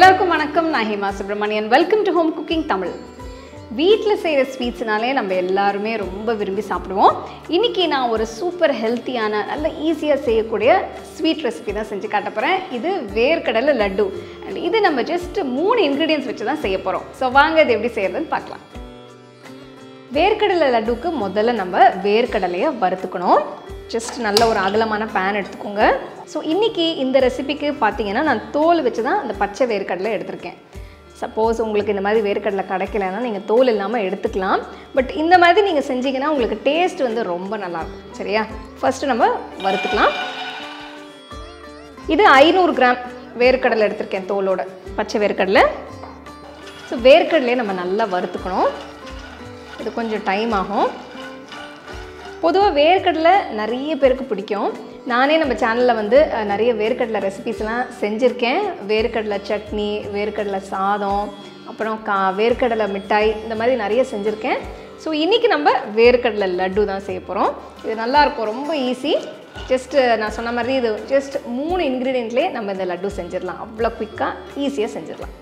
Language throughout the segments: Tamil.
எல்லாருக்கும் வணக்கம். நான் Hema Subramanian. Welcome to home cooking Tamil. வீட்டில் செய்கிற ஸ்வீட்ஸ்னாலே நம்ம எல்லாருமே ரொம்ப விரும்பி சாப்பிடுவோம். இன்றைக்கி நான் ஒரு சூப்பர் ஹெல்த்தியான நல்ல ஈஸியாக செய்யக்கூடிய ஸ்வீட் ரெசிபி தான் செஞ்சு காட்ட போகிறேன். இது வேர்க்கடலை லட்டு. அண்ட் இது நம்ம ஜஸ்ட் 3 இன்க்ரீடியன்ஸ் வச்சு தான் செய்ய போகிறோம். ஸோ வாங்க இது எப்படி செய்யறதுன்னு பார்க்கலாம். வேர்க்கடலை லட்டுக்கு முதல்ல நம்ம வேர்க்கடலையை வறுத்துக்கணும். ஜஸ்ட் நல்ல ஒரு அகலமான பேன் எடுத்துக்கோங்க. ஸோ இன்றைக்கி இந்த ரெசிபிக்கு பார்த்தீங்கன்னா நான் தோல் வச்சு தான் அந்த பச்சை வேர்க்கடலை எடுத்திருக்கேன். சப்போஸ் உங்களுக்கு இந்த மாதிரி வேர்க்கடலை கிடைக்கலன்னா நீங்கள் தோல் இல்லாமல் எடுத்துக்கலாம். பட் இந்த மாதிரி நீங்கள் செஞ்சீங்கன்னா உங்களுக்கு டேஸ்ட் வந்து ரொம்ப நல்லாயிருக்கும். சரியா? ஃபஸ்ட்டு நம்ம வறுத்துக்கலாம். இது 500 கிராம் வேர்க்கடலை எடுத்திருக்கேன், தோலோட பச்சை வேர்க்கடலை. ஸோ வேர்க்கடலையை நம்ம நல்லா வறுத்துக்கணும். இது கொஞ்சம் டைம் ஆகும். பொதுவாக வேர்க்கடலை நிறைய பேருக்கு பிடிக்கும். நானே நம்ம சேனலில் வந்து நிறைய வேர்க்கடலை ரெசிபீஸ்லாம் செஞ்சுருக்கேன். வேர்க்கடலை சட்னி, வேர்க்கடலை சாதம், அப்புறம் வேர்க்கடலை மிட்டாய், இந்த மாதிரி நிறைய செஞ்சுருக்கேன். ஸோ இன்றைக்கி நம்ம வேர்க்கடலை லட்டு தான் செய்ய போகிறோம். இது நல்லாயிருக்கும், ரொம்ப ஈஸி. ஜஸ்ட்டு நான் சொன்ன மாதிரி இது ஜஸ்ட் 3 இன்க்ரீடியன்ட்லேயே நம்ம இந்த லட்டு செஞ்சிடலாம். அவ்வளோ குயிக்காக ஈஸியாக செஞ்சிடலாம்.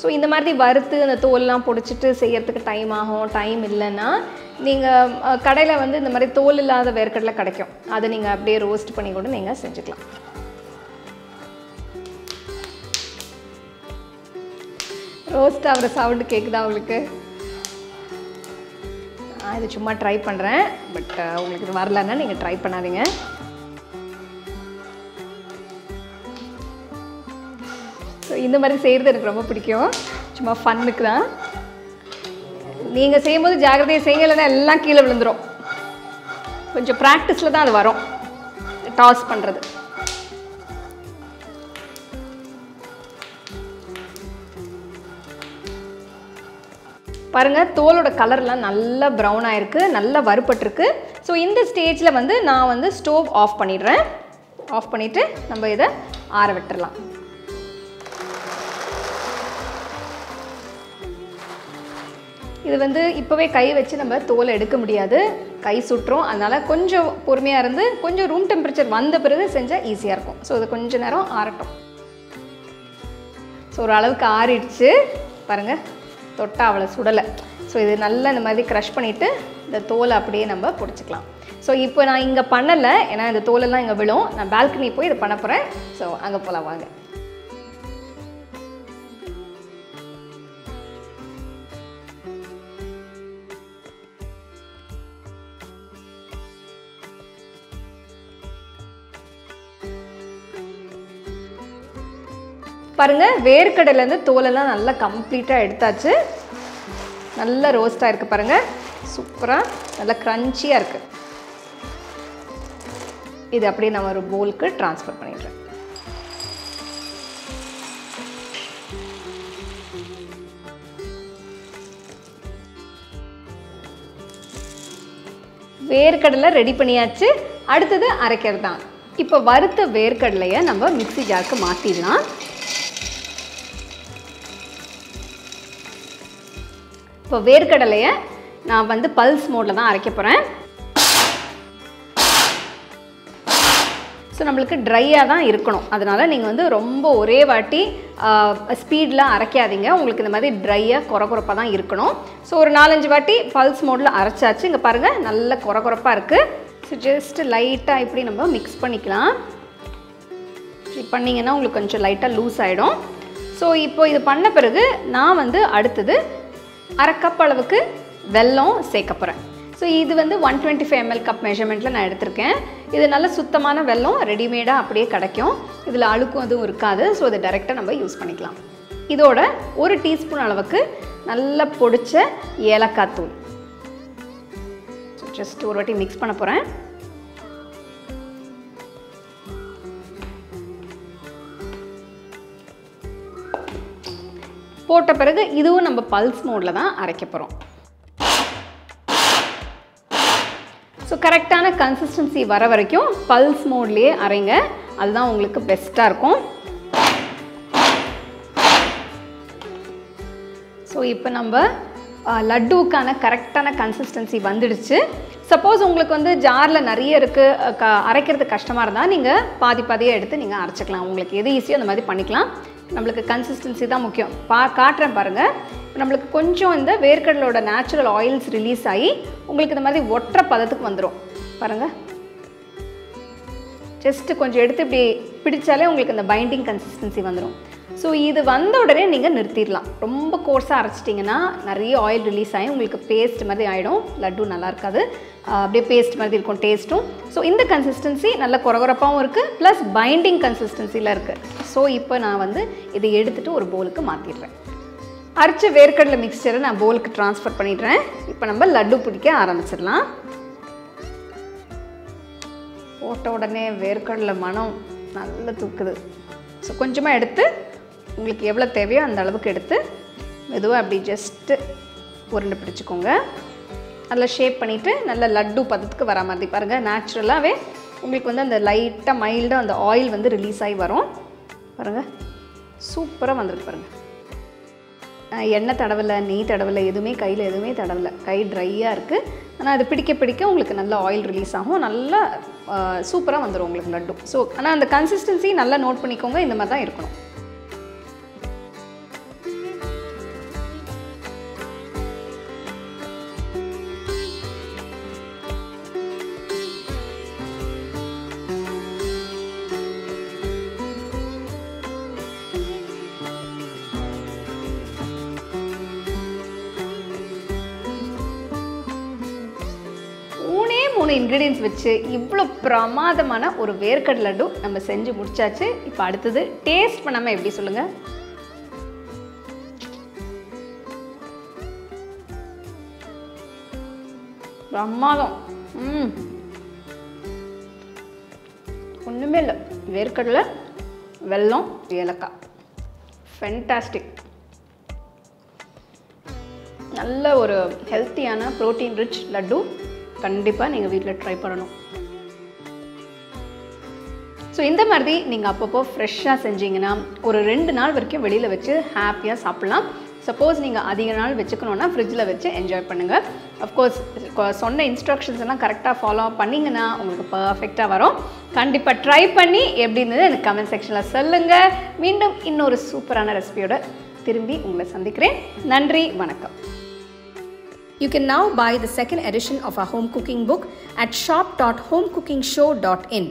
ஸோ இந்த மாதிரி வறுத்து அந்த தோல்லாம் பொடிச்சிட்டு செய்யறதுக்கு டைம் ஆகும். டைம் இல்லைன்னா நீங்கள் கடையில் வந்து இந்த மாதிரி தோல் இல்லாத வேர்க்கடலை கிடைக்கும். அதை நீங்கள் அப்படியே ரோஸ்ட் பண்ணி கூட நீங்கள் செஞ்சுக்கலாம். ரோஸ்ட் ஆகிற சவுண்டு கேட்குதா உங்களுக்கு? நான் இது சும்மா ட்ரை பண்ணுறேன். பட் உங்களுக்கு இது வரலன்னா நீங்கள் ட்ரை பண்ணாதீங்க. ஸோ இந்த மாதிரி செய்கிறது எனக்கு ரொம்ப பிடிக்கும். சும்மா ஃபன்னுக்கு தான். நீங்கள் செய்யும்போது ஜாகிரதையாக செய்யலைன்னா எல்லாம் கீழே விழுந்துடும். கொஞ்சம் ப்ராக்டிஸில் தான் அது வரும், டாஸ் பண்ணுறது. பாருங்கள், தோலோட கலர்லாம் நல்லா ப்ரௌன் ஆகிருக்கு, நல்லா வறுபட்டுருக்கு. ஸோ இந்த ஸ்டேஜில் வந்து நான் வந்து ஸ்டோவ் ஆஃப் பண்ணிடுறேன். ஆஃப் பண்ணிவிட்டு நம்ம இதை ஆற விட்டுடலாம். இது வந்து இப்போவே கை வச்சு நம்ம தோலை எடுக்க முடியாது, கை சுட்டுரும். அதனால் கொஞ்சம் பொறுமையாக இருந்து கொஞ்சம் ரூம் டெம்பரேச்சர் வந்த பிறகு செஞ்சால் ஈஸியாக இருக்கும். ஸோ இது கொஞ்சம் நேரம் ஆறட்டும். ஸோ ஒரு அளவுக்கு ஆறிடுச்சு பாருங்கள், தொட்டால் அவ்வளோ சுடலை. ஸோ இது நல்லா இந்த மாதிரி க்ரஷ் பண்ணிவிட்டு இந்த தோலை அப்படியே நம்ம பிடிச்சிக்கலாம். ஸோ இப்போ நான் இங்கே பண்ணலை, ஏன்னா இந்த தோலெல்லாம் இங்கே விழும். நான் பால்கனி போய் இதை பண்ண போகிறேன். ஸோ அங்கே போகலாம் வாங்க. பாருங்கள், வேர்க்கடலேருந்து தோலெல்லாம் நல்லா கம்ப்ளீட்டாக எடுத்தாச்சு. நல்லா ரோஸ்ட்டாக இருக்குது பாருங்கள், சூப்பராக நல்லா க்ரன்ச்சியாக இருக்குது. இது அப்படியே நான் ஒரு பவுலுக்கு ட்ரான்ஸ்ஃபர் பண்ணிடுறேன். வேர்க்கடலை ரெடி பண்ணியாச்சு. அடுத்தது அரைக்கிறது தான். இப்போ வறுத்த வேர்க்கடலையை நம்ம மிக்ஸி ஜாருக்கு மாற்றிடலாம். இப்போ வேர்க்கடலையை நான் வந்து பல்ஸ் மோடில் தான் அரைக்க போகிறேன். ஸோ நம்மளுக்கு ட்ரையாக தான் இருக்கணும். அதனால் நீங்கள் வந்து ரொம்ப ஒரே வாட்டி ஸ்பீடில் அரைக்காதீங்க. உங்களுக்கு இந்த மாதிரி ட்ரையாக குறகுறப்பாக தான் இருக்கணும். ஸோ ஒரு 4-5 வாட்டி பல்ஸ் மோடில் அரைச்சாச்சு. இங்கே பாருங்கள், நல்ல குறகுறப்பாக இருக்குது. ஸோ ஜஸ்ட் லைட்டாக இப்படி நம்ம மிக்ஸ் பண்ணிக்கலாம். இப்படி பண்ணிங்கன்னா உங்களுக்கு கொஞ்சம் லைட்டாக லூஸ் ஆகிடும். ஸோ இப்போ இது பண்ண பிறகு நான் வந்து அடுத்தது 1/2 கப் அளவுக்கு வெல்லம் சேர்க்க போகிறேன். ஸோ இது வந்து 125 ml கப் மெஷர்மெண்ட்டில் நான் எடுத்திருக்கேன். இது நல்ல சுத்தமான வெல்லம், ரெடிமேடாக அப்படியே கிடைக்கும். இதில் அழுக்கும் அதுவும் இருக்காது. ஸோ இதை டைரெக்டாக நம்ம யூஸ் பண்ணிக்கலாம். இதோட 1 டீஸ்பூன் அளவுக்கு நல்லா பொடிச்ச ஏலக்காய் தூள். ஸோ ஜஸ்ட் ஒரு வாட்டி மிக்ஸ் பண்ண போகிறேன். போட்ட பிறகு இதுவும் நம்ம பல்ஸ் மோடில் தான் அரைக்க போகிறோம். ஸோ கரெக்டான கன்சிஸ்டன்சி வர வரைக்கும் பல்ஸ் மோட்லேயே அரைங்க. அதுதான் உங்களுக்கு பெஸ்ட்டாக இருக்கும். ஸோ இப்போ நம்ம லட்டுவுக்கான கரெக்டான கன்சிஸ்டன்சி வந்துடுச்சு. சப்போஸ் உங்களுக்கு வந்து ஜாரில் நிறைய இருக்குது, அரைக்கிறது கஷ்டமாக இருந்தால் நீங்கள் பாதியாக எடுத்து நீங்கள் அரைச்சிக்கலாம். உங்களுக்கு எது ஈஸியோ அந்த மாதிரி பண்ணிக்கலாம். நம்மளுக்கு கன்சிஸ்டன்சி தான் முக்கியம். காட்டுறேன் பாருங்கள். நம்மளுக்கு கொஞ்சம் இந்த வேர்க்கடலோட நேச்சுரல் ஆயில்ஸ் ரிலீஸ் ஆகி உங்களுக்கு இந்த மாதிரி ஒற்றை பதத்துக்கு வந்துடும் பாருங்கள். ஜஸ்ட்டு கொஞ்சம் எடுத்து இப்படி பிடிச்சாலே உங்களுக்கு இந்த பைண்டிங் கன்சிஸ்டன்சி வந்துடும். ஸோ இது வந்த உடனே நீங்கள் நிறுத்திடலாம். ரொம்ப கோர்ஸாக அரைச்சிட்டிங்கன்னா நிறைய ஆயில் ரிலீஸ் ஆகி உங்களுக்கு பேஸ்ட் மாதிரி ஆகிடும். லட்டு நல்லா இருக்காது, அப்படியே பேஸ்ட் மாதிரி இருக்கும் டேஸ்ட்டும். ஸோ இந்த கன்சிஸ்டன்சி நல்ல கொரகொரப்பாகவும் இருக்குது, ப்ளஸ் பைண்டிங் கன்சிஸ்டன்சியில் இருக்குது. ஸோ இப்போ நான் வந்து இதை எடுத்துகிட்டு ஒரு பவுலுக்கு மாற்றிடுறேன். அரைச்ச வேர்க்கடலை மிக்சரை நான் பவுலுக்கு ட்ரான்ஸ்ஃபர் பண்ணிடுறேன். இப்போ நம்ம லட்டு பிடிக்க ஆரம்பிச்சிடலாம். போட்ட உடனே வேர்க்கடலை மனம் நல்லா தூக்குது. ஸோ கொஞ்சமாக எடுத்து உங்களுக்கு எவ்வளோ தேவையோ அந்த அளவுக்கு எடுத்து மெதுவாக அப்படி ஜஸ்ட்டு உருண்டை பிடிச்சிக்கோங்க. நல்லா ஷேப் பண்ணிவிட்டு நல்ல லட்டு பதத்துக்கு வர மாதிரி பாருங்கள். நேச்சுரலாகவே உங்களுக்கு வந்து அந்த லைட்டாக மைல்டாக அந்த ஆயில் வந்து ரிலீஸ் ஆகி வரும் பாருங்கள். சூப்பராக வந்துருக்கு பாருங்கள். எண்ணெய் தடவலை, நெய் தடவலை, எதுவுமே கையில் எதுவுமே தடவலை. கை ட்ரையாக இருக்குது. ஆனால் அது பிடிக்க உங்களுக்கு நல்ல ஆயில் ரிலீஸ் ஆகும். நல்லா சூப்பராக வந்துடும் உங்களுக்கு லட்டு. ஸோ ஆனால் அந்த கன்சிஸ்டன்சி நல்லா நோட் பண்ணிக்கோங்க. இந்த மாதிரி தான் இருக்கணும். மூணு இன்க்ரீடியன்ஸ் வச்சு இவ்வளோ பிரமாதமான ஒரு வேர்க்கடலை லட்டு நம்ம செஞ்சு முடிச்சாச்சு. இப்போ அடுத்தது டேஸ்ட் பண்ணாமல் எப்படி சொல்லுங்கள்? பிரமாதம். ஒன்றுமே இல்லை, வேர்க்கடலை, வெல்லம், ஏலக்காய், ஃபென்டாஸ்டிக். நல்ல ஒரு ஹெல்த்தியான ப்ரோட்டீன் ரிச் லட்டு கண்டிப்பாக நீங்கள் வீட்டில் ட்ரை பண்ணணும். ஸோ இந்த மாதிரி நீங்கள் அப்பப்போ ஃப்ரெஷ்ஷாக செஞ்சிங்கன்னா ஒரு 2 நாள் வரைக்கும் வெளியில் வச்சு ஹாப்பியாக சாப்பிட்லாம். சப்போஸ் நீங்கள் அதிக நாள் வச்சுக்கணுன்னா ஃப்ரிட்ஜில் வச்சு என்ஜாய் பண்ணுங்கள். அஃப்கோர்ஸ் சொன்ன இன்ஸ்ட்ரக்ஷன்ஸ் எல்லாம் கரெக்டாக ஃபாலோ பண்ணிங்கன்னா உங்களுக்கு பர்ஃபெக்டாக வரும். கண்டிப்பாக ட்ரை பண்ணி எப்படி இருந்தது எனக்கு கமெண்ட் செக்ஷனில் சொல்லுங்கள். மீண்டும் இன்னொரு சூப்பரான ரெசிபியோட திரும்பி உங்களை சந்திக்கிறேன். நன்றி, வணக்கம். You can now buy the second edition of our home cooking book at shop.homecookingshow.in.